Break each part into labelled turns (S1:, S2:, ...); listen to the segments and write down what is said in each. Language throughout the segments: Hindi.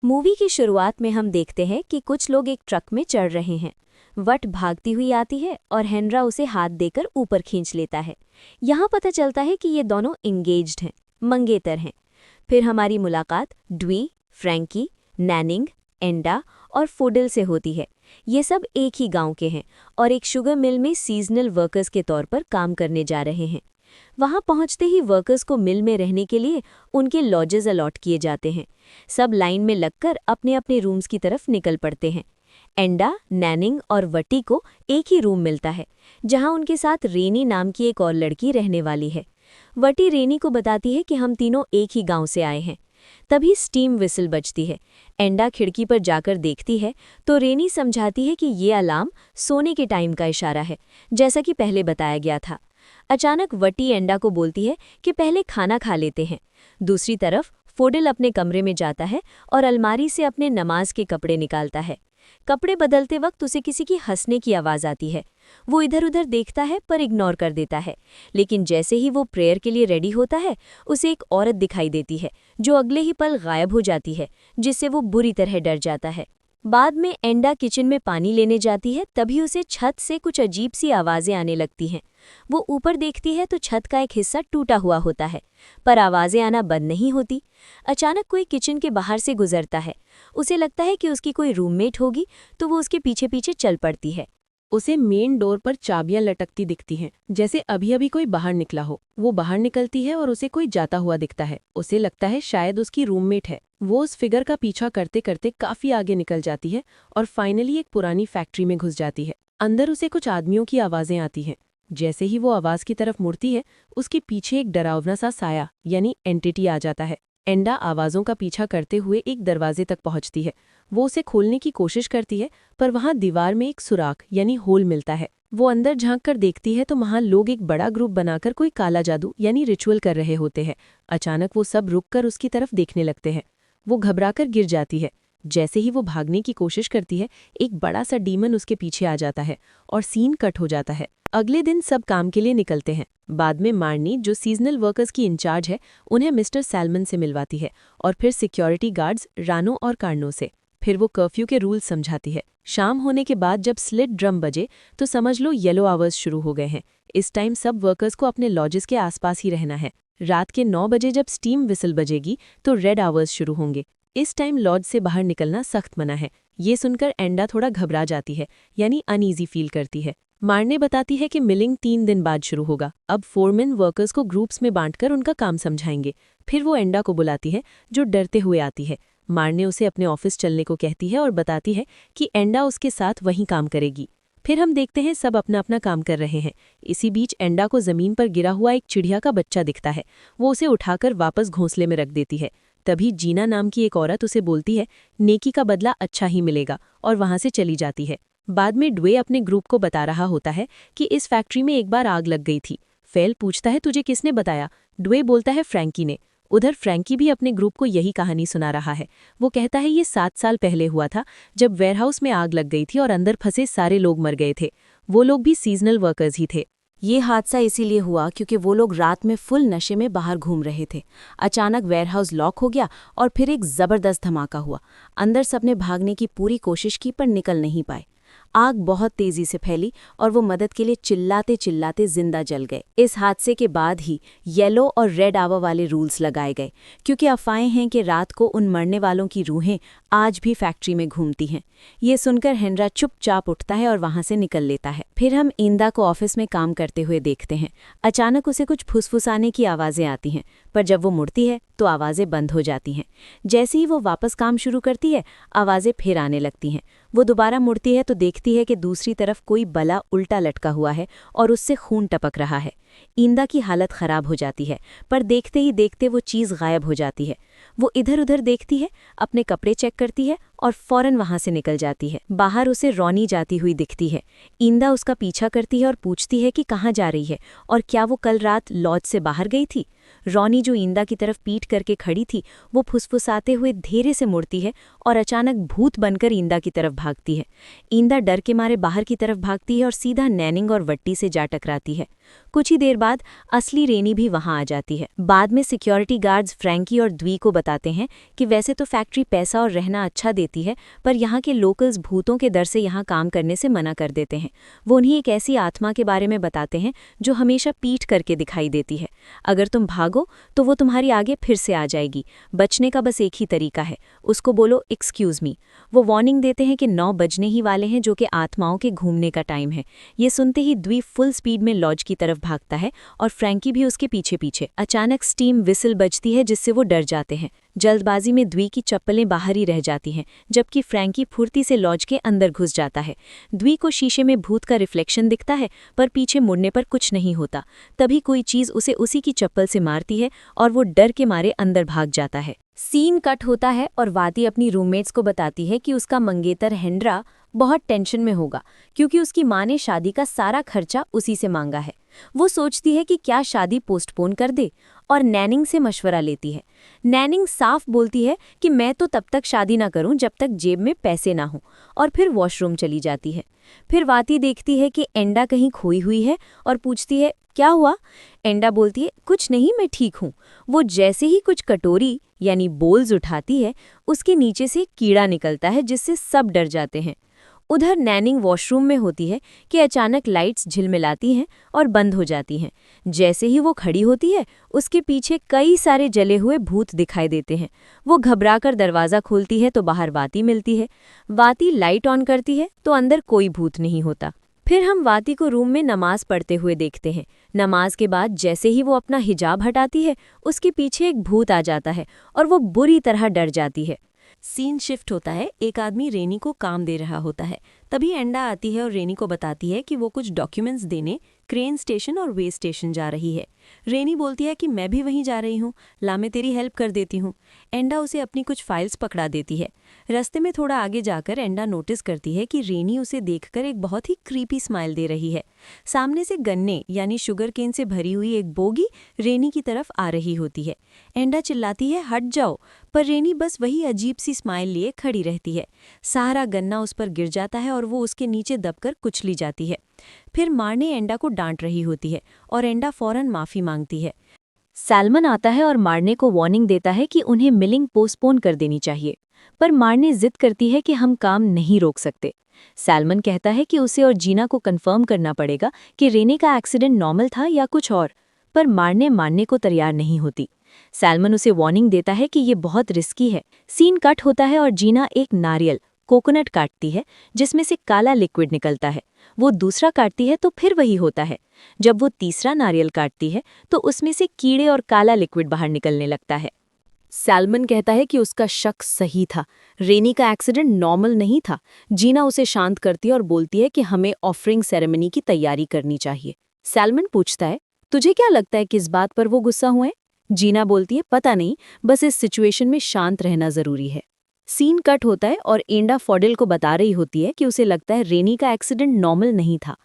S1: मूवी की शुरुआत में हम देखते हैं कि कुछ लोग एक ट्रक में चढ़ रहे हैं। वट भागती हुई आती है और हेनरा उसे हाथ देकर ऊपर खींच लेता है। यहाँ पता चलता है कि ये दोनों इंगेज्ड हैं, मंगेतर हैं। फिर हमारी मुलाकात ड्वी, फ्रैंकी, नैनिंग, एंडा और फोडल से होती है। ये सब एक ही गांव के हैं और एक शुगर मिल में सीजनल वर्कर्स के तौर पर काम करने जा रहे हैं। वहां पहुंचते ही वर्कर्स को मिल में रहने के लिए उनके लॉजेस अलॉट किए जाते हैं। सब लाइन में लगकर अपने अपने रूम्स की तरफ निकल पड़ते हैं। एंडा, नैनिंग और वटी को एक ही रूम मिलता है, जहां उनके साथ रेनी नाम की एक और लड़की रहने वाली है। वटी रेनी को बताती है कि हम तीनों एक ही गांव से आए हैं। तभी स्टीम विसल बजती है। एंडा खिड़की पर जाकर देखती है तो रेनी समझाती है कि ये अलार्म सोने के टाइम का इशारा है, जैसा कि पहले बताया गया था। अचानक वटी एंडा को बोलती है कि पहले खाना खा लेते हैं। दूसरी तरफ फोडल अपने कमरे में जाता है और अलमारी से अपने नमाज के कपड़े निकालता है। कपड़े बदलते वक्त उसे किसी की हंसने की आवाज़ आती है। वो इधर उधर देखता है पर इग्नोर कर देता है, लेकिन जैसे ही वो प्रेयर के लिए रेडी होता है उसे एक औरत दिखाई देती है जो अगले ही पल गायब हो जाती है, जिससे वो बुरी तरह डर जाता है। बाद में एंडा किचन में पानी लेने जाती है, तभी उसे छत से कुछ अजीब सी आवाज़ें आने लगती हैं। वो ऊपर देखती है तो छत का एक हिस्सा टूटा हुआ होता है, पर आवाज़ें आना बंद नहीं होती। अचानक कोई किचन के बाहर से गुजरता है। उसे लगता है कि उसकी कोई रूममेट होगी, तो वो उसके पीछे पीछे चल पड़ती है।
S2: उसे मेन डोर पर चाबियां लटकती दिखती हैं, जैसे अभी अभी कोई बाहर निकला हो। वो बाहर निकलती है और उसे कोई जाता हुआ दिखता है। उसे लगता है शायद उसकी रूममेट है। वो उस फिगर का पीछा करते करते काफी आगे निकल जाती है और फाइनली एक पुरानी फैक्ट्री में घुस जाती है। अंदर उसे कुछ आदमियों की आवाजें आती हैं। जैसे ही वो आवाज की तरफ मुड़ती है, उसके पीछे एक डरावना सा साया यानी एंटिटी आ जाता है। एंडा आवाजों का पीछा करते हुए एक दरवाजे तक पहुंचती है। वो उसे खोलने की कोशिश करती है, पर वहां दीवार में एक सुराख यानी होल मिलता है। वो अंदर झांक कर देखती है तो वहां लोग एक बड़ा ग्रुप बनाकर कोई काला जादू यानी रिचुअल कर रहे होते हैं। अचानक वो सब रुककर उसकी तरफ देखने लगते हैं। वो घबराकर गिर जाती है। जैसे ही वो भागने की कोशिश करती है, एक बड़ा सा डीमन उसके पीछे आ जाता है और सीन कट हो जाता है। अगले दिन सब काम के लिए निकलते हैं। बाद में मार्नी, जो सीजनल वर्कर्स की इंचार्ज है, उन्हें मिस्टर सैलमन से मिलवाती है और फिर सिक्योरिटी गार्ड्स रानो और कार्नो से। फिर वो कर्फ्यू के रूल समझाती है। शाम होने के बाद जब स्लिट ड्रम बजे तो समझ लो येलो आवर्स शुरू हो गए हैं। इस टाइम सब वर्कर्स को अपने लॉजेस के आसपास ही रहना है। रात के 9 बजे जब स्टीम विसल बजेगी तो रेड आवर्स शुरू होंगे। इस टाइम लॉज से बाहर निकलना सख्त मना है। ये सुनकर एंडा थोड़ा घबरा जाती है, यानी अनईजी फील करती है। मारने बताती है कि मिलिंग 3 दिन बाद शुरू होगा। अब फोरमैन वर्कर्स को ग्रुप्स में बांटकर उनका काम समझाएंगे। फिर वो एंडा को बुलाती है, जो डरते हुए आती है। मारने उसे अपने ऑफिस चलने को कहती है और बताती है कि एंडा उसके साथ वहीं काम करेगी। फिर हम देखते हैं सब अपना अपना काम कर रहे हैं। इसी बीच एंडा को जमीन पर गिरा हुआ एक चिड़िया का बच्चा दिखता है। वो उसे उठाकर वापस घोंसले में रख देती है। तभी जीना नाम की एक औरत उसे बोलती है, नेकी का बदला अच्छा ही मिलेगा, और वहां से चली जाती है। बाद में ड्वे अपने ग्रुप को बता रहा होता है कि इस फैक्ट्री में एक बार आग लग गई थी। फेल पूछता है, तुझे किसने बताया? ड्वे बोलता है, फ्रैंकी ने। उधर फ्रैंकी भी अपने ग्रुप को यही कहानी सुना रहा है। वो कहता है ये 7 साल पहले हुआ था, जब वेयरहाउस में आग लग गई थी और अंदर फंसे सारे लोग मर गए थे। वो लोग भी सीजनल वर्कर्स ही थे।
S1: ये हादसा इसीलिए हुआ क्योंकि वो लोग रात में फुल नशे में बाहर घूम रहे थे। अचानक वेयरहाउस लॉक हो गया और फिर एक जबरदस्त धमाका हुआ। अंदर सबने भागने की पूरी कोशिश की पर निकल नहीं पाए। आग बहुत तेजी से फैली और वो मदद के लिए चिल्लाते चिल्लाते जिंदा जल गए। इस हादसे के बाद ही येलो और रेड आवर वाले रूल्स लगाए गए, क्योंकि अफवाहें हैं कि रात को उन मरने वालों की रूहें आज भी फैक्ट्री में घूमती हैं। ये सुनकर हेनरा चुपचाप उठता है और वहां से निकल लेता है। फिर हम इंदा को ऑफिस में काम करते हुए देखते हैं। अचानक उसे कुछ फुसफुसाने की आवाज़ें आती हैं, पर जब वो मुड़ती है तो आवाज़ें बंद हो जाती हैं। जैसे ही वो वापस काम शुरू करती है, आवाज़ें फिर आने लगती हैं। वो दोबारा मुड़ती है तो देखती है कि दूसरी तरफ कोई बला उल्टा लटका हुआ है और उससे खून टपक रहा है। इंदा की हालत खराब हो जाती है, पर देखते ही देखते वो चीज़ गायब हो जाती है। वो इधर उधर देखती है, अपने कपड़े चेक करती है और फौरन वहां से निकल जाती है। बाहर उसे रॉनी जाती हुई दिखती है। इंदा उसका पीछा करती है और पूछती है कि कहाँ जा रही है और क्या वो कल रात लॉज से बाहर गई थी। रॉनी, जो इंदा की तरफ पीठ करके खड़ी थी, वो फुसफुसाते हुए धीरे से मुड़ती है और अचानक भूत बनकर इंदा की तरफ भागती है। इंदा डर के मारे बाहर की तरफ भागती है और सीधा नैनिंग और वट्टी से जा टकराती है। कुछ ही देर बाद असली रेनी भी वहां आ जाती है। बाद में सिक्योरिटी गार्ड्स फ्रैंकी और द्वी को बताते हैं कि वैसे तो फैक्ट्री पैसा और रहना अच्छा देती है, पर यहाँ के लोकल्स भूतों के डर से यहाँ काम करने से मना कर देते हैं। वो उन्हें एक ऐसी आत्मा के बारे में बताते हैं जो हमेशा पीठ करके दिखाई देती है। अगर तुम भागो तो वो तुम्हारी आगे फिर से आ जाएगी। बचने का बस एक ही तरीका है, उसको बोलो एक्सक्यूज मी। वो वार्निंग देते हैं कि 9 बजने ही वाले हैं, जो कि आत्माओं के घूमने का टाइम है। ये सुनते ही द्वी फुल स्पीड में लॉज की तरफ भागता है और फ्रैंकी भी उसके पीछे पीछे। अचानक स्टीम विसल बजती है जिससे वो डर जाते हैं। जल्दबाजी में द्वी की चप्पलें बाहर ही रह जाती हैं, जबकि फ्रैंकी फुर्ती से लॉज के अंदर घुस जाता है। द्वी को शीशे में भूत का रिफ्लेक्शन दिखता है, पर पीछे मुड़ने पर कुछ नहीं होता। तभी कोई चीज़ उसे उसी की चप्पल से मारती है और वो डर के मारे अंदर भाग जाता है। सीन कट होता है और वाती अपनी रूममेट्स को बताती है कि उसका मंगेतर हेंड्रा बहुत टेंशन में होगा, क्योंकि उसकी माँ ने शादी का सारा खर्चा उसी से मांगा है। वो सोचती है कि क्या शादी पोस्टपोन कर दे और नैनिंग से मशवरा लेती है। नैनिंग साफ बोलती है कि मैं तो तब तक शादी ना करूं जब तक जेब में पैसे ना हों, और फिर वॉशरूम चली जाती है। फिर वाती देखती है कि एंडा कहीं खोई हुई है और पूछती है क्या हुआ। एंडा बोलती है कुछ नहीं, मैं ठीक हूँ। वो जैसे ही कुछ कटोरी यानी बोल्स उठाती है, उसके नीचे से कीड़ा निकलता है जिससे सब डर जाते हैं। उधर नैनिंग वॉशरूम में होती है कि अचानक लाइट्स झिलमिलाती हैं और बंद हो जाती हैं। जैसे ही वो खड़ी होती है, उसके पीछे कई सारे जले हुए भूत दिखाई देते हैं। वो घबराकर दरवाज़ा खोलती है तो बाहर वाती मिलती है। वाती लाइट ऑन करती है तो अंदर कोई भूत नहीं होता। फिर हम वाती को रूम में नमाज पढ़ते हुए देखते हैं। नमाज के बाद जैसे ही वो अपना हिजाब हटाती है, उसके पीछे एक भूत आ जाता है और वो बुरी तरह डर जाती है। सीन शिफ्ट होता है, एक आदमी रेनी को काम दे रहा होता है। तभी एंडा आती है और रेनी को बताती है कि वो कुछ डॉक्यूमेंट्स देने क्रेन स्टेशन और वे स्टेशन जा रही है। रेनी बोलती है कि मैं भी वहीं जा रही हूँ, ला मैं तेरी हेल्प कर देती हूँ। एंडा उसे अपनी कुछ फाइल्स पकड़ा देती है। रास्ते में थोड़ा आगे जाकर एंडा नोटिस करती है कि रेनी उसे देखकर एक बहुत ही क्रीपी स्माइल दे रही है। सामने से गन्ने यानी शुगर केन से भरी हुई एक बोगी रेनी की तरफ आ रही होती है। एंडा चिल्लाती है हट जाओ, पर रेनी बस वही अजीब सी स्माइल लिए खड़ी रहती है। सारा गन्ना उस पर गिर जाता है और वो उसके नीचे दबकर कुचली जाती है। फिर मार्ने एंडा को डांट रही होती है और एंडा फौरन माफ़ी मांगती है। सैल्मन आता है और मार्ने को वार्निंग देता है कि उन्हें मिलिंग पोस्टपोन कर देनी चाहिए, पर मार्ने जिद करती है कि हम काम नहीं रोक सकते। सैल्मन कहता है कि उसे और जीना को कंफर्म करना पड़ेगा कि रेने का एक्सीडेंट नॉर्मल था या कुछ और, पर मार्ने मानने को तैयार नहीं होती। सैल्मन उसे वार्निंग देता है कि ये बहुत रिस्की है। सीन कट होता है और जीना एक नारियल कोकोनट काटती है जिसमें से काला लिक्विड निकलता है। वो दूसरा काटती है तो फिर वही होता है। जब वो तीसरा नारियल काटती है तो उसमें से कीड़े और काला लिक्विड बाहर निकलने लगता है। सैल्मन कहता है कि उसका शक सही था, रेनी का एक्सीडेंट नॉर्मल नहीं था। जीना उसे शांत करती है और बोलती है कि हमें ऑफरिंग सेरेमनी की तैयारी करनी चाहिए। सैल्मन पूछता है तुझे क्या लगता है किस बात पर वो गुस्सा हुए? जीना बोलती है पता नहीं, बस इस सिचुएशन में शांत रहना जरूरी है। सीन कट होता है और एंडा फॉडेल को बता रही होती है कि उसे लगता है रेनी का एक्सीडेंट नॉर्मल नहीं था।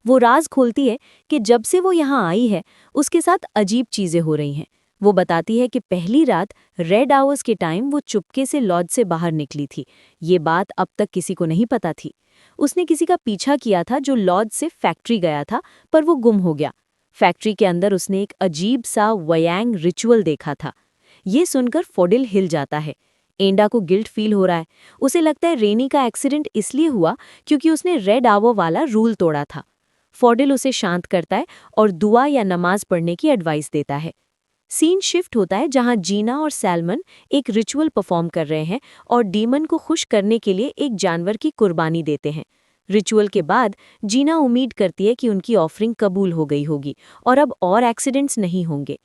S1: वो राज खोलती है कि जब से वो यहाँ आई है उसके साथ अजीब चीजें हो रही हैं। वो बताती है कि पहली रात रेड आवर्स के टाइम वो चुपके से लॉज से बाहर निकली थी। ये बात अब तक किसी को नहीं पता थी। उसने किसी का पीछा किया था जो लॉज से फैक्ट्री गया था, पर वो गुम हो गया। फैक्ट्री के अंदर उसने एक अजीब सा वयांग रिचुअल देखा था। ये सुनकर फॉडेल हिल जाता है। एंडा को गिल्ट फील हो रहा है। उसे लगता है रेनी का एक्सीडेंट इसलिए हुआ क्योंकि उसने रेड आवर वाला रूल तोड़ा था। फॉडेल उसे शांत करता है और दुआ या नमाज पढ़ने की एडवाइस देता है। सीन शिफ्ट होता है जहां जीना और सैल्मन एक रिचुअल परफॉर्म कर रहे हैं और डीमन को खुश करने के लिए एक जानवर की कुर्बानी देते हैं। रिचुअल के बाद जीना उम्मीद करती है कि उनकी ऑफरिंग कबूल हो गई होगी और अब और एक्सीडेंट्स नहीं होंगे।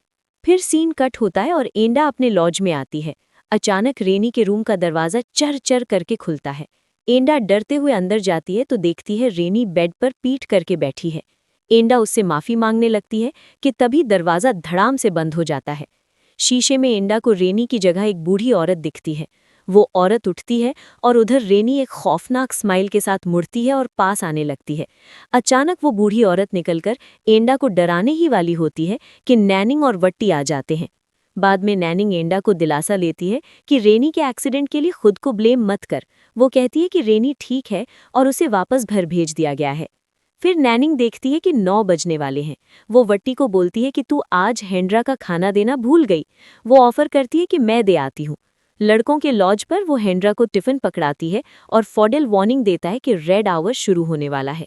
S1: फिर सीन कट होता है और एंडा अपने लॉज में आती है। अचानक रेनी के रूम का दरवाज़ा चर चर करके खुलता है। एंडा डरते हुए अंदर जाती है तो देखती है रेनी बेड पर पीठ करके बैठी है। एंडा उससे माफ़ी मांगने लगती है कि तभी दरवाज़ा धड़ाम से बंद हो जाता है। शीशे में एंडा को रेनी की जगह एक बूढ़ी औरत दिखती है। वो औरत उठती है और उधर रेनी एक खौफनाक स्माइल के साथ मुड़ती है और पास आने लगती है। अचानक वो बूढ़ी औरत निकलकर एंडा को डराने ही वाली होती है कि नैनिंग और वट्टी आ जाते हैं। बाद में नैनिंग एंडा को दिलासा लेती है कि रेनी के एक्सीडेंट के लिए खुद को ब्लेम मत कर। वो कहती है कि रेनी ठीक है और उसे वापस घर भेज दिया गया है। फिर नैनिंग देखती है कि 9 बजने वाले हैं। वो वट्टी को बोलती है कि तू आज हेंड्रा का खाना देना भूल गई। वो ऑफर करती है कि मैं दे आती हूँ। लड़कों के लॉज पर वो हेंड्रा को टिफिन पकड़ाती है और फॉडेल वार्निंग देता है कि रेड आवर शुरू होने वाला है।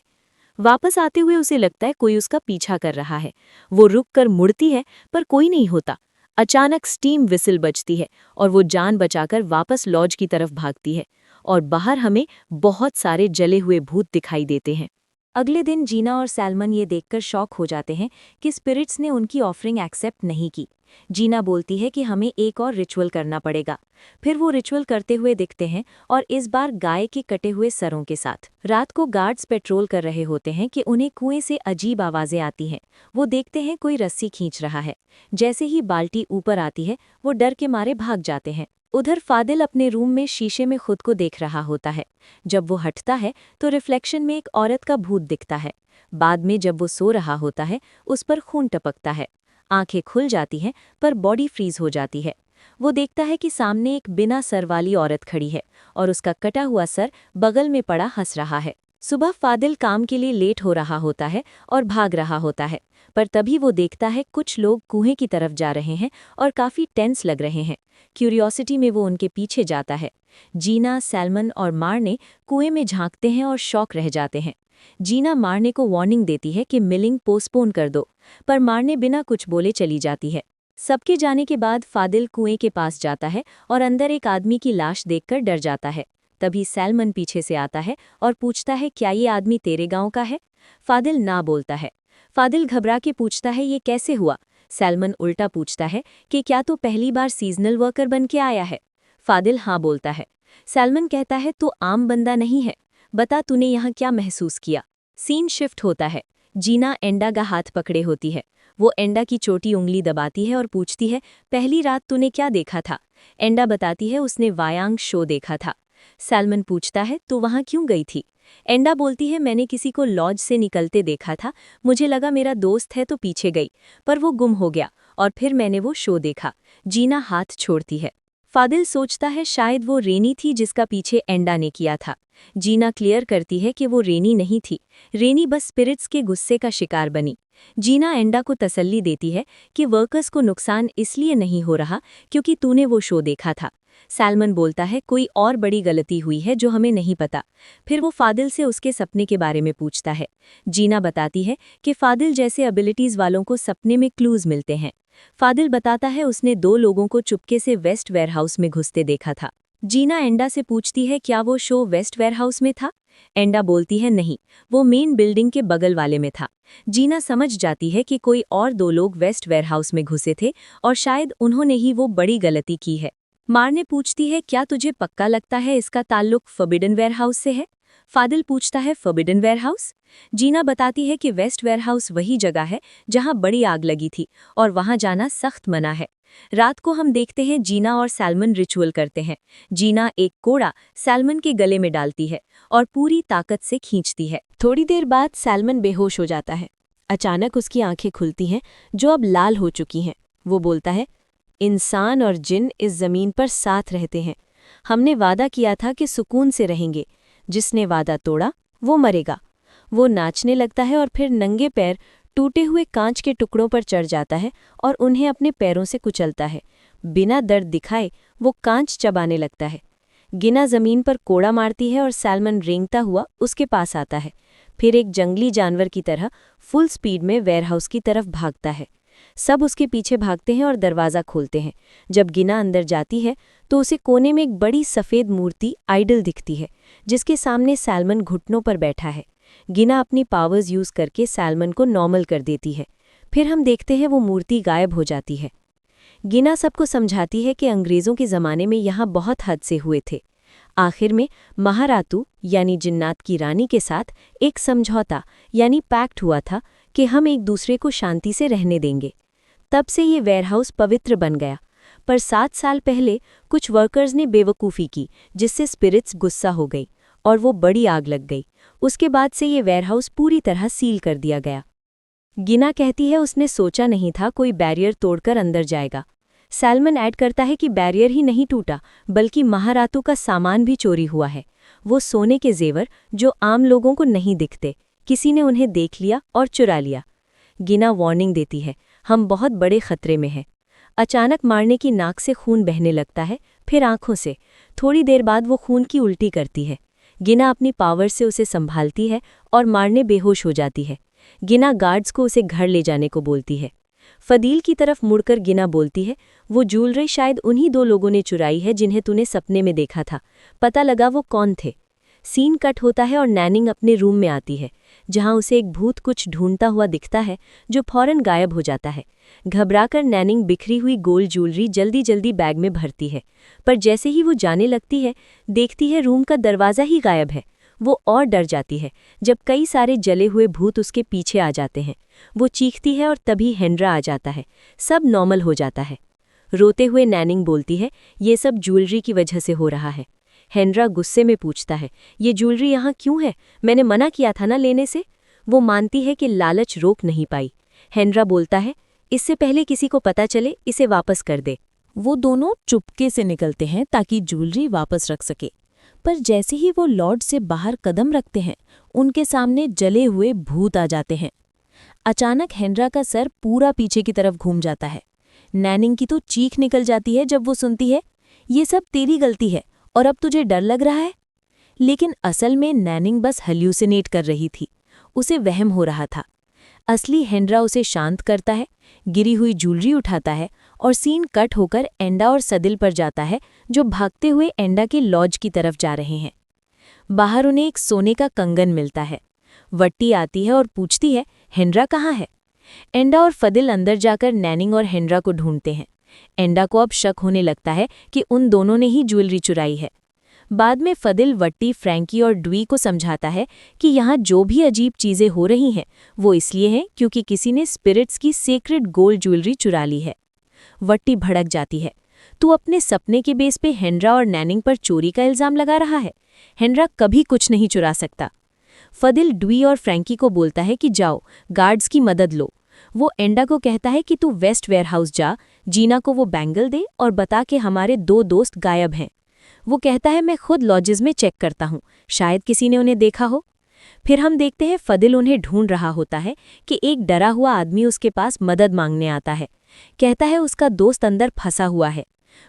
S1: वापस आते हुए उसे लगता है कोई उसका पीछा कर रहा है। वो रुक कर मुड़ती है पर कोई नहीं होता। अचानक स्टीम विसिल बजती है और वो जान बचाकर वापस लॉज की तरफ भागती है और बाहर हमें बहुत सारे जले हुए भूत दिखाई देते हैं। अगले दिन जीना और सैलमन ये देखकर शॉक हो जाते हैं कि स्पिरिट्स ने उनकी ऑफरिंग एक्सेप्ट नहीं की। जीना बोलती है कि हमें एक और रिचुअल करना पड़ेगा। फिर वो रिचुअल करते हुए दिखते हैं और इस बार गाय के कटे हुए सरों के साथ। रात को गार्ड्स पेट्रोल कर रहे होते हैं कि उन्हें कुएं से अजीब आवाजें आती हैं। वो देखते हैं कोई रस्सी खींच रहा है। जैसे ही बाल्टी ऊपर आती है वो डर के मारे भाग जाते हैं। उधर फादिल अपने रूम में शीशे में खुद को देख रहा होता है। जब वो हटता है तो रिफ्लेक्शन में एक औरत का भूत दिखता है। बाद में जब वो सो रहा होता है उस पर खून टपकता है। आंखें खुल जाती हैं पर बॉडी फ्रीज हो जाती है। वो देखता है कि सामने एक बिना सर वाली औरत खड़ी है और उसका कटा हुआ सर बगल में पड़ा हंस रहा है। सुबह फादिल काम के लिए लेट हो रहा होता है और भाग रहा होता है, पर तभी वो देखता है कुछ लोग कुएं की तरफ जा रहे हैं और काफी टेंस लग रहे हैं। क्यूरियोसिटी में वो उनके पीछे जाता है। जीना, सैलमन और मारने कुएं में झांकते हैं और शॉक रह जाते हैं। जीना मारने को वार्निंग देती है कि मिलिंग पोस्टपोन कर दो, पर मारने बिना कुछ बोले चली जाती है। सबके जाने के बाद फादिल कुएं के पास जाता है और अंदर एक आदमी की लाश देखकर डर जाता है। तभी सैलमन पीछे से आता है और पूछता है क्या ये आदमी तेरे गांव का है? फादिल ना बोलता है। फादिल घबरा के पूछता है ये कैसे हुआ? सैलमन उल्टा पूछता है कि क्या तू पहली बार सीजनल वर्कर बन के आया है? फादिल हाँ बोलता है। सैलमन कहता है तू आम बंदा नहीं है, बता तूने यहाँ क्या महसूस किया? सीन शिफ्ट होता है। जीना एंडा का हाथ पकड़े होती है। वो एंडा की छोटी उंगली दबाती है और पूछती है पहली रात तूने क्या देखा था? एंडा बताती है उसने वायांग शो देखा था। सैलमन पूछता है तू वहाँ क्यों गई थी? एंडा बोलती है मैंने किसी को लॉज से निकलते देखा था, मुझे लगा मेरा दोस्त है तो पीछे गई, पर वो गुम हो गया और फिर मैंने वो शो देखा। जीना हाथ छोड़ती है। फादिल सोचता है शायद वो रेनी थी जिसका पीछे एंडा ने किया था। जीना क्लियर करती है कि वो रेनी नहीं थी, रेनी बस स्पिरिट्स के गुस्से का शिकार बनी। जीना एंडा को तसल्ली देती है कि वर्कर्स को नुकसान इसलिए नहीं हो रहा क्योंकि तूने वो शो देखा था। सैलमन बोलता है कोई और बड़ी गलती हुई है जो हमें नहीं पता। फिर वो फादिल से उसके सपने के बारे में पूछता है। जीना बताती है कि फादिल जैसे एबिलिटीज वालों को सपने में क्लूज मिलते हैं। फादिल बताता है उसने 2 लोगों को चुपके से वेस्ट वेयरहाउस में घुसते देखा था। जीना एंडा से पूछती है क्या वो शो वेस्ट वेयरहाउस में था? एंडा बोलती है नहीं, वो मेन बिल्डिंग के बगल वाले में था। जीना समझ जाती है कि कोई और 2 लोग वेस्ट वेयरहाउस में घुसे थे और शायद उन्होंने ही वो बड़ी गलती की है। मारने पूछती है क्या तुझे पक्का लगता है इसका ताल्लुक फॉरबिडन वेयरहाउस से है? फादिल पूछता है फॉरबिडन वेयरहाउस? जीना बताती है कि वेस्ट वेयरहाउस वही जगह है जहां बड़ी आग लगी थी और वहां जाना सख्त मना है। रात को हम देखते हैं जीना और सैलमन रिचुअल करते हैं। जीना एक कोड़ा सैलमन के गले में डालती है और पूरी ताकत से खींचती है। थोड़ी देर बाद सैलमन बेहोश हो जाता है। अचानक उसकी आंखें खुलती हैं जो अब लाल हो चुकी हैं। वो बोलता है इंसान और जिन इस जमीन पर साथ रहते हैं। हमने वादा किया था कि सुकून से रहेंगे। जिसने वादा तोड़ा वो मरेगा। वो नाचने लगता है और फिर नंगे पैर टूटे हुए कांच के टुकड़ों पर चढ़ जाता है और उन्हें अपने पैरों से कुचलता है। बिना दर्द दिखाए वो कांच चबाने लगता है। गिना जमीन पर कोड़ा मारती है और सैलमन रेंगता हुआ उसके पास आता है। फिर एक जंगली जानवर की तरह फुल स्पीड में वेयरहाउस की तरफ भागता है। सब उसके पीछे भागते हैं और दरवाज़ा खोलते हैं। जब गिना अंदर जाती है तो उसे कोने में एक बड़ी सफ़ेद मूर्ति आइडल दिखती है जिसके सामने सैलमन घुटनों पर बैठा है। गिना अपनी पावर्स यूज़ करके सैलमन को नॉर्मल कर देती है। फिर हम देखते हैं वो मूर्ति गायब हो जाती है। गिना सबको समझाती है कि अंग्रेज़ों के ज़माने में यहाँ बहुत हादसे हुए थे। आखिर में महारातू यानी जिन्नात की रानी के साथ एक समझौता यानी पैक्ट हुआ था कि हम एक दूसरे को शांति से रहने देंगे। तब से ये वेयरहाउस पवित्र बन गया। पर 7 साल पहले कुछ वर्कर्स ने बेवकूफ़ी की जिससे स्पिरिट्स गुस्सा हो गई और वो बड़ी आग लग गई। उसके बाद से ये वेयरहाउस पूरी तरह सील कर दिया गया। गिना कहती है उसने सोचा नहीं था कोई बैरियर तोड़कर अंदर जाएगा। सैलमन ऐड करता है कि बैरियर ही नहीं टूटा बल्कि महारातू का सामान भी चोरी हुआ है। वो सोने के जेवर जो आम लोगों को नहीं दिखते, किसी ने उन्हें देख लिया और चुरा लिया। गिना वार्निंग देती है, हम बहुत बड़े खतरे में हैं। अचानक मारने की नाक से खून बहने लगता है, फिर आंखों से। थोड़ी देर बाद वो खून की उल्टी करती है। गिना अपनी पावर से उसे संभालती है और मारने बेहोश हो जाती है। गिना गार्ड्स को उसे घर ले जाने को बोलती है। फदील की तरफ मुड़कर गिना बोलती है, वो ज्वेलरी शायद उन्हीं 2 लोगों ने चुराई है जिन्हें तूने सपने में देखा था। पता लगा वो कौन थे। सीन कट होता है और नैनिंग अपने रूम में आती है, जहां उसे एक भूत कुछ ढूंढता हुआ दिखता है, जो फौरन गायब हो जाता है। घबराकर नैनिंग बिखरी हुई गोल्ड ज्वेलरी जल्दी जल्दी बैग में भरती है, पर जैसे ही वो जाने लगती है, देखती है रूम का दरवाज़ा ही गायब है। वो और डर जाती है जब कई सारे जले हुए भूत उसके पीछे आ जाते हैं। वो चीखती है और तभी हेनरा आ जाता है। सब नॉर्मल हो जाता है। रोते हुए नैनिंग बोलती है, ये सब ज्वेलरी की वजह से हो रहा है। हेनरा गुस्से में पूछता है, ये ज्वेलरी यहाँ क्यों है? मैंने मना किया था ना लेने से। वो मानती है कि लालच रोक नहीं पाई। हेनरा बोलता है, इससे पहले किसी को पता चले, इसे वापस कर दे।
S2: वो दोनों चुपके से निकलते हैं ताकि ज्वेलरी वापस रख सके। पर जैसे ही वो लॉज से बाहर कदम रखते हैं, उनके सामने जले हुए भूत आ जाते हैं। अचानक हेनरा का सर पूरा पीछे की तरफ घूम जाता है। नैनिंग की तो चीख निकल जाती है जब वो सुनती है, ये सब तेरी गलती है और अब तुझे डर लग रहा है। लेकिन असल में नैनिंग बस हल्यूसिनेट कर रही थी। उसे वहम हो रहा था। असली हेनरा उसे शांत करता है, गिरी हुई ज्वेलरी उठाता है और सीन कट होकर एंडा और सदिल पर जाता है, जो भागते हुए एंडा के लॉज की तरफ जा रहे हैं। बाहर उन्हें एक सोने का कंगन मिलता है। वट्टी आती है और पूछती है, हेनरा कहाँ है? एंडा और फदिल अंदर जाकर नैनिंग और हेनरा को ढूंढते हैं। एंडा को अब शक होने लगता है कि उन दोनों ने ही ज्वेलरी चुराई है। बाद में फदिल वट्टी, फ्रैंकी और ड्वी को समझाता है कि यहाँ जो भी अजीब चीज़ें हो रही हैं वो इसलिए हैं क्योंकि किसी ने स्पिरिट्स की सीक्रेट गोल्ड ज्वेलरी चुरा ली है। वट्टी भड़क जाती है, तू अपने सपने के बेस पे हेनरा और नैनिंग पर चोरी का इल्ज़ाम लगा रहा है। हेनरा कभी कुछ नहीं चुरा सकता। फदिल ड्वी और फ्रैंकी को बोलता है कि जाओ, गार्ड्स की मदद लो। वो एंडा को कहता है कि तू वेस्ट वेयरहाउस जा, जीना को वो बैंगल दे और बता कि हमारे 2 दोस्त गायब हैं। वो कहता है, मैं खुद लॉजेस में चेक करता हूँ, शायद किसी ने उन्हें देखा हो। फिर हम देखते हैं फदिल उन्हें ढूंढ रहा होता है कि एक डरा हुआ आदमी उसके पास मदद मांगने आता है। कहता है उसका दोस्त अंदर फंसा हुआ है।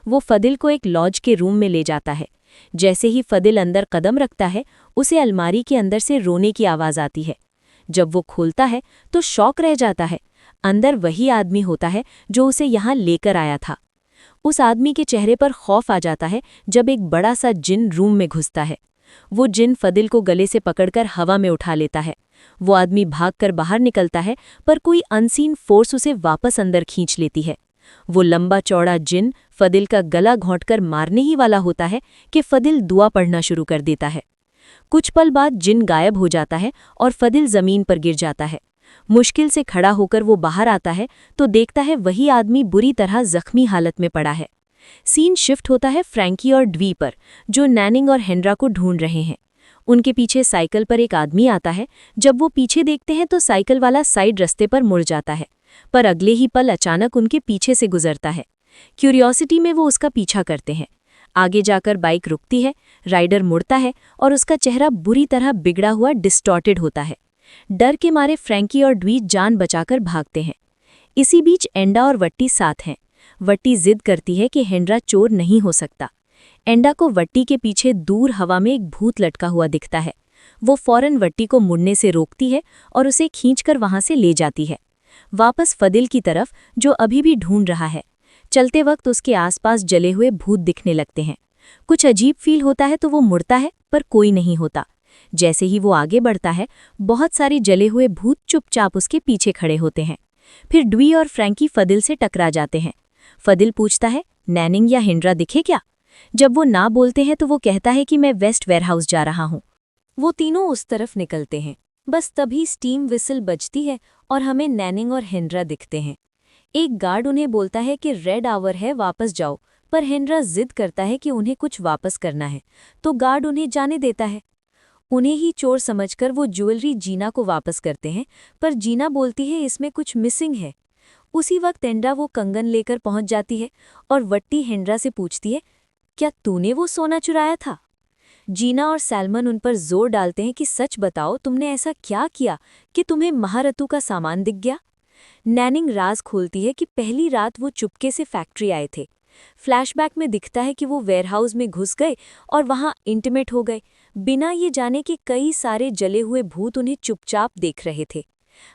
S2: वो फदिल को एक लॉज के रूम में ले जाता है। जैसे ही फदिल अंदर कदम रखता है, उसे अलमारी के अंदर से रोने की आवाज़ आती है। जब वो खोलता है तो शॉक रह जाता है। अंदर वही आदमी होता है जो उसे यहाँ लेकर आया था। उस आदमी के चेहरे पर खौफ आ जाता है जब एक बड़ा सा जिन रूम में घुसता है। वो जिन फदिल को गले से पकड़कर हवा में उठा लेता है। वो आदमी भागकर बाहर निकलता है, पर कोई अनसीन फोर्स उसे वापस अंदर खींच लेती है। वो लंबा चौड़ा जिन फदिल का गला घोंटकर मारने ही वाला होता है कि फदिल दुआ पढ़ना शुरू कर देता है। कुछ पल बाद जिन गायब हो जाता है और फदिल जमीन पर गिर जाता है। मुश्किल से खड़ा होकर वो बाहर आता है तो देखता है वही आदमी बुरी तरह जख्मी हालत में पड़ा है। सीन शिफ्ट होता है फ्रैंकी और ड्वी पर, जो नैनिंग और हेनरा को ढूंढ रहे हैं। उनके पीछे साइकिल पर एक आदमी आता है। जब वो पीछे देखते हैं तो साइकिल वाला साइड रास्ते पर मुड़ जाता है, पर अगले ही पल अचानक उनके पीछे से गुजरता है। क्यूरियोसिटी में वो उसका पीछा करते हैं। आगे जाकर बाइक रुकती है, राइडर मुड़ता है और उसका चेहरा बुरी तरह बिगड़ा हुआ डिस्टॉर्टेड होता है। डर के मारे फ्रैंकी और ड्वी जान बचाकर भागते हैं। इसी बीच एंडा और वट्टी साथ हैं। वट्टी जिद करती है कि हेनरा चोर नहीं हो सकता। एंडा को वट्टी के पीछे दूर हवा में एक भूत लटका हुआ दिखता है। वो फौरन वट्टी को मुड़ने से रोकती है और उसे खींचकर वहां से ले जाती है, वापस फदिल की तरफ, जो अभी भी ढूंढ रहा है। चलते वक्त उसके आसपास जले हुए भूत दिखने लगते हैं। कुछ अजीब फील होता है तो वो मुड़ता है, पर कोई नहीं होता। जैसे ही वो आगे बढ़ता है, बहुत सारे जले हुए भूत चुपचाप उसके पीछे खड़े होते हैं। फिर ड्वी और फ्रैंकी फदिल से टकरा जाते हैं। फदिल पूछता है, नैनिंग या हेनरा दिखे क्या? जब वो ना बोलते हैं तो वो कहता है कि मैं वेस्ट वेयरहाउस जा रहा हूँ। वो तीनों उस तरफ निकलते हैं। बस तभी स्टीम विसल बजती है और हमें नैनिंग और हेनरा दिखते हैं। एक गार्ड उन्हें बोलता है कि रेड आवर है, वापस जाओ, पर हेनरा जिद करता है कि उन्हें कुछ वापस करना है, तो गार्ड उन्हें जाने देता है। उन्हें ही चोर समझकर वो ज्वेलरी जीना को वापस करते हैं, पर जीना बोलती है इसमें कुछ मिसिंग है। उसी वक्त एंडा वो कंगन लेकर पहुंच जाती है और वट्टी हेनरा से पूछती है, क्या तूने वो सोना चुराया था?
S1: जीना और सैलमन उन पर जोर डालते हैं कि सच बताओ, तुमने ऐसा क्या किया कि तुम्हें महारतू का सामान दिख गया। नैनिंग राज खोलती है कि पहली रात वो चुपके से फैक्ट्री आए थे। फ्लैशबैक में दिखता है कि वो वेयरहाउस में घुस गए और वहां इंटीमेट हो गए, बिना ये जाने कि कई सारे जले हुए भूत उन्हें चुपचाप देख रहे थे।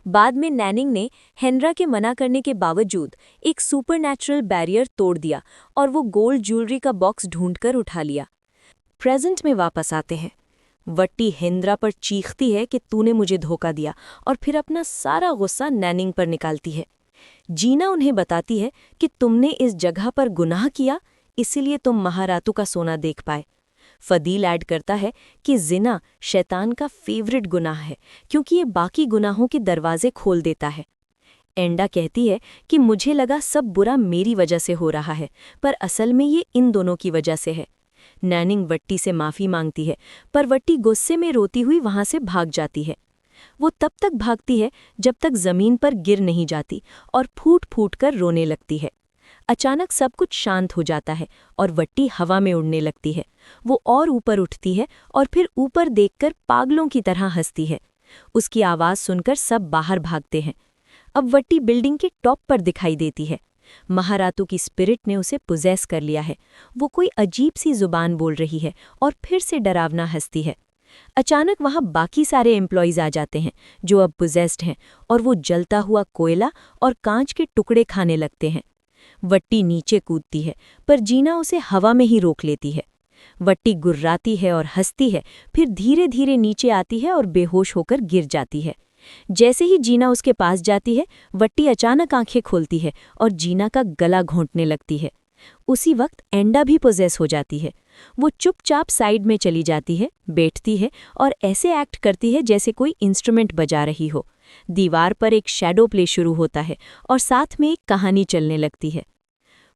S1: बाद में नैनिंग ने हेनरा के मना करने के बावजूद एक सुपरनैचुरल बैरियर तोड़ दिया और वो गोल्ड ज्वेलरी का बॉक्स ढूंढकर उठा लिया। प्रेजेंट में वापस आते हैं। वट्टी हेंद्रा पर चीखती है कि तूने मुझे धोखा दिया और फिर अपना सारा गुस्सा नैनिंग पर निकालती है। जीना उन्हें बताती है कि तुमने इस जगह पर गुनाह किया, इसीलिए तुम महारातू का सोना देख पाए। फदील ऐड करता है कि जिना शैतान का फेवरेट गुनाह है क्योंकि ये बाकी गुनाहों के दरवाजे खोल देता है। एंडा कहती है कि मुझे लगा सब बुरा मेरी वजह से हो रहा है, पर असल में ये इन दोनों की वजह से है। नैनिंग वट्टी से माफ़ी मांगती है, पर वट्टी गुस्से में रोती हुई वहां से भाग जाती है। वो तब तक भागती है जब तक जमीन पर गिर नहीं जाती और फूट फूट कर रोने लगती है। अचानक सब कुछ शांत हो जाता है और वट्टी हवा में उड़ने लगती है। वो और ऊपर उठती है और फिर ऊपर देखकर पागलों की तरह हंसती है। उसकी आवाज़ सुनकर सब बाहर भागते हैं। अब वट्टी बिल्डिंग के टॉप पर दिखाई देती है। महारातू की स्पिरिट ने उसे पुजेस कर लिया है। वो कोई अजीब सी जुबान बोल रही है और फिर से डरावना हंसती है। अचानक वहां बाकी सारे एम्प्लॉयज आ जाते हैं जो अब पुजेस्ड हैं और वो जलता हुआ कोयला और कांच के टुकड़े खाने लगते हैं। वट्टी नीचे कूदती है, पर जीना उसे हवा में ही रोक लेती है। वट्टी गुर्राती है और हंसती है, फिर धीरे धीरे नीचे आती है और बेहोश होकर गिर जाती है। जैसे ही जीना उसके पास जाती है, वट्टी अचानक आंखें खोलती है और जीना का गला घोंटने लगती है। उसी वक्त एंडा भी पोजेस हो जाती है। वो चुपचाप साइड में चली जाती है, बैठती है और ऐसे एक्ट करती है जैसे कोई इंस्ट्रूमेंट बजा रही हो। दीवार पर एक शैडो प्ले शुरू होता है और साथ में एक कहानी चलने लगती है।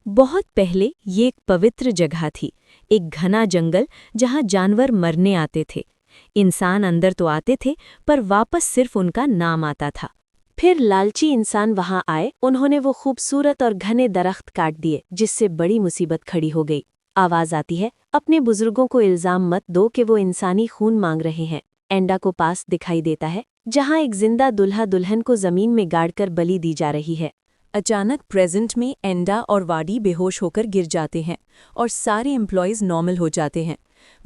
S1: बहुत पहले ये एक पवित्र जगह थी, एक घना जंगल जहां जानवर मरने आते थे। इंसान अंदर तो आते थे, पर वापस सिर्फ उनका नाम आता था। फिर लालची इंसान वहां आए, उन्होंने वो खूबसूरत और घने दरख्त काट दिए, जिससे बड़ी मुसीबत खड़ी हो गई। आवाज आती है, अपने बुजुर्गों को इल्जाम मत दो कि वो इंसानी खून मांग रहे हैं। एंडा को पास दिखाई देता है, जहां एक जिंदा दुल्हा दुल्हन को जमीन में गाड़कर बलि दी जा रही है। अचानक प्रेजेंट में एंडा और वाडी बेहोश होकर गिर जाते हैं और सारे एम्प्लॉयज नॉर्मल हो जाते हैं।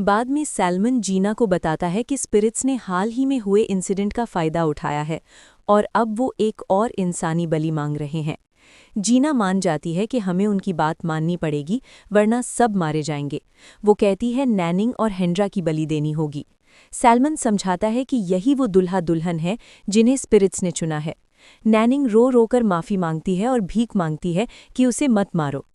S1: बाद में सैलमन जीना को बताता है कि स्पिरिट्स ने हाल ही में हुए इंसिडेंट का फ़ायदा उठाया है और अब वो एक और इंसानी बलि मांग रहे हैं। जीना मान जाती है कि हमें उनकी बात माननी पड़ेगी, वरना सब मारे जाएंगे। वो कहती है नैनिंग और हेंड्रा की बलि देनी होगी। सैलमन समझाता है कि यही वो दुल्हा दुल्हन है जिन्हें स्पिरिट्स ने चुना है। नैनिंग रो रो कर माफ़ी मांगती है और भीख मांगती है कि उसे मत मारो।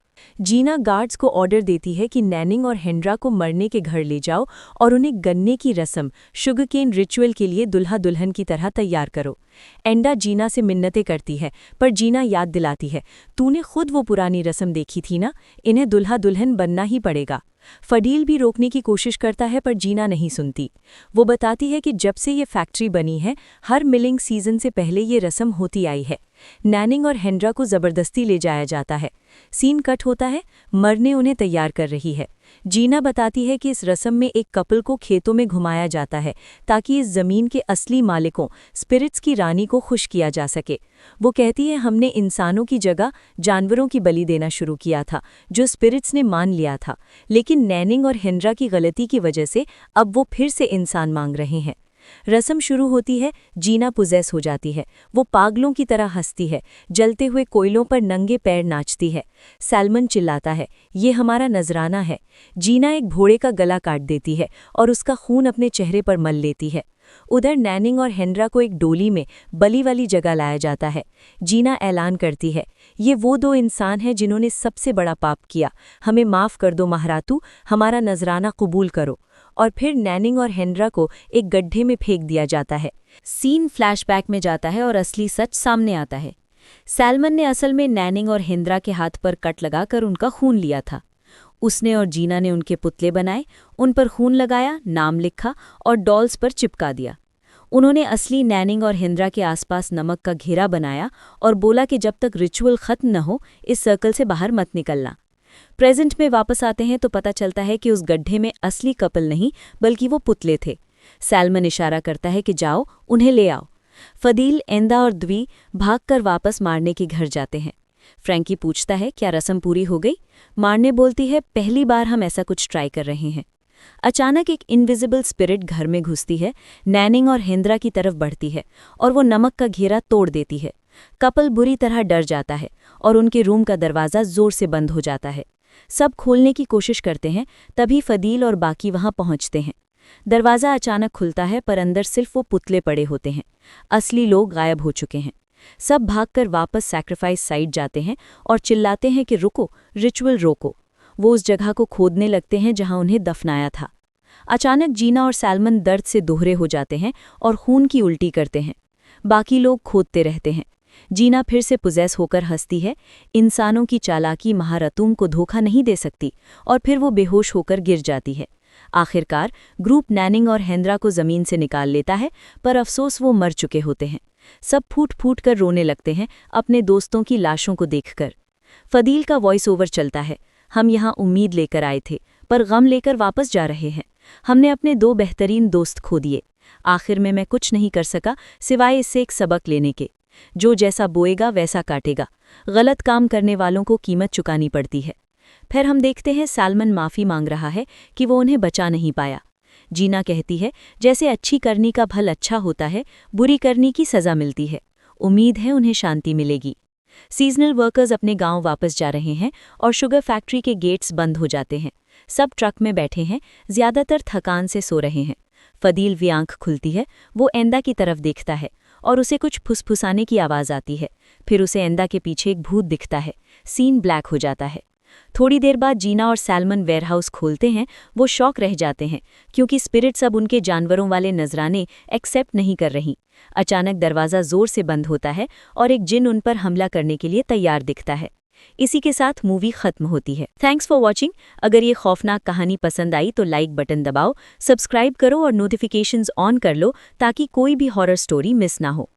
S1: जीना गार्ड्स को ऑर्डर देती है कि नैनिंग और हेंड्रा को मरने के घर ले जाओ और उन्हें गन्ने की रस्म, शुगरकेन रिचुअल के लिए दुल्हा दुल्हन की तरह तैयार करो। एंडा जीना से मिन्नतें करती है, पर जीना याद दिलाती है, तूने खुद वो पुरानी रस्म देखी थी ना, इन्हें दुल्हा दुल्हन बनना ही पड़ेगा। फडील भी रोकने की कोशिश करता है, पर जीना नहीं सुनती। वो बताती है कि जब से ये फैक्ट्री बनी है, हर मिलिंग सीजन से पहले ये रस्म होती आई है। नैनिंग और हेंड्रा को जबरदस्ती ले जाया जाता है। सीन कट होता है, मरने उन्हें तैयार कर रही है। जीना बताती है कि इस रस्म में एक कपल को खेतों में घुमाया जाता है ताकि इस जमीन के असली मालिकों, स्पिरिट्स की रानी को खुश किया जा सके। वो कहती है हमने इंसानों की जगह जानवरों की बलि देना शुरू किया था, जो स्पिरिट्स ने मान लिया था, लेकिन नैनिंग और हेंड्रा की गलती की वजह से अब वो फिर से इंसान मांग रहे हैं। रस्म शुरू होती है, जीना पुजेस हो जाती है। वो पागलों की तरह हंसती है, जलते हुए कोयलों पर नंगे पैर नाचती है। सैलमन चिल्लाता है, ये हमारा नजराना है। जीना एक घोड़े का गला काट देती है और उसका खून अपने चेहरे पर मल लेती है। उधर नैनिंग और हेंड्रा को एक डोली में बलि वाली जगह लाया जाता है। जीना ऐलान करती है, ये वो दो इंसान हैं जिन्होंने सबसे बड़ा पाप किया, हमें माफ़ कर दो महारातू, हमारा नजराना कबूल करो। और फिर नैनिंग और हेंड्रा को एक गड्ढे में फेंक दिया जाता है। सीन फ्लैशबैक में जाता है और असली सच सामने आता है। सैलमन ने असल में नैनिंग और हेंड्रा के हाथ पर कट लगाकर उनका खून लिया था। उसने और जीना ने उनके पुतले बनाए, उन पर खून लगाया, नाम लिखा और डॉल्स पर चिपका दिया। उन्होंने असली नैनिंग और हेंड्रा के आसपास नमक का घेरा बनाया और बोला कि जब तक रिचुअल खत्म न हो, इस सर्कल से बाहर मत निकलना। प्रेजेंट में वापस आते हैं तो पता चलता है कि उस गड्ढे में असली कपल नहीं बल्कि वो पुतले थे। सैलमन इशारा करता है कि जाओ, उन्हें ले आओ। फदील, एंदा और द्वी भागकर वापस मारने के घर जाते हैं। फ्रैंकी पूछता है, क्या रस्म पूरी हो गई? मारने बोलती है, पहली बार हम ऐसा कुछ ट्राई कर रहे हैं। अचानक एक इनविजिबल स्पिरिट घर में घुसती है, नैनिंग और हेंद्रा की तरफ बढ़ती है और वो नमक का घेरा तोड़ देती है। कपल बुरी तरह डर जाता है और उनके रूम का दरवाज़ा जोर से बंद हो जाता है। सब खोलने की कोशिश करते हैं, तभी फदील और बाकी वहां पहुंचते हैं। दरवाज़ा अचानक खुलता है पर अंदर सिर्फ वो पुतले पड़े होते हैं। असली लोग गायब हो चुके हैं। सब भागकर वापस सैक्रिफाइस साइट जाते हैं और चिल्लाते हैं कि रुको, रिचुअल रोको। वो उस जगह को खोदने लगते हैं जहां उन्हें दफनाया था। अचानक जीना और सैलमन दर्द से दोहरे हो जाते हैं और खून की उल्टी करते हैं। बाकी लोग खोदते रहते हैं। जीना फिर से पुजेस होकर हंसती है, इंसानों की चालाकी महारतूम को धोखा नहीं दे सकती, और फिर वो बेहोश होकर गिर जाती है। आखिरकार ग्रुप नैनिंग और हेंद्रा को जमीन से निकाल लेता है, पर अफसोस वो मर चुके होते हैं। सब फूट फूट कर रोने लगते हैं अपने दोस्तों की लाशों को देखकर। फदील का वॉइस ओवर चलता है, हम यहाँ उम्मीद लेकर आए थे पर गम लेकर वापस जा रहे हैं। हमने अपने 2 बेहतरीन दोस्त खो दिए। आखिर में मैं कुछ नहीं कर सका सिवाय इससे एक सबक लेने के। जो जैसा बोएगा वैसा काटेगा। गलत काम करने वालों को कीमत चुकानी पड़ती है। फिर हम देखते हैं सैलमन माफ़ी मांग रहा है कि वो उन्हें बचा नहीं पाया। जीना कहती है, जैसे अच्छी करनी का फल अच्छा होता है, बुरी करनी की सज़ा मिलती है। उम्मीद है उन्हें शांति मिलेगी। सीजनल वर्कर्स अपने गांव वापस जा रहे हैं और शुगर फैक्ट्री के गेट्स बंद हो जाते हैं। सब ट्रक में बैठे हैं, ज़्यादातर थकान से सो रहे हैं। फदील की आंख खुलती है, वो एंदा की तरफ देखता है और उसे कुछ फुसफुसाने की आवाज़ आती है। फिर उसे एंदा के पीछे एक भूत दिखता है। सीन ब्लैक हो जाता है। थोड़ी देर बाद जीना और सैलमन वेयरहाउस खोलते हैं। वो शॉक रह जाते हैं क्योंकि स्पिरिट्स अब उनके जानवरों वाले नजराने एक्सेप्ट नहीं कर रही। अचानक दरवाज़ा जोर से बंद होता है और एक जिन उन पर हमला करने के लिए तैयार दिखता है। इसी के साथ मूवी खत्म होती है। Thanks for watching. अगर ये खौफनाक कहानी पसंद आई तो लाइक बटन दबाओ, सब्सक्राइब करो और नोटिफिकेशंस ऑन कर लो ताकि कोई भी हॉरर स्टोरी मिस ना हो।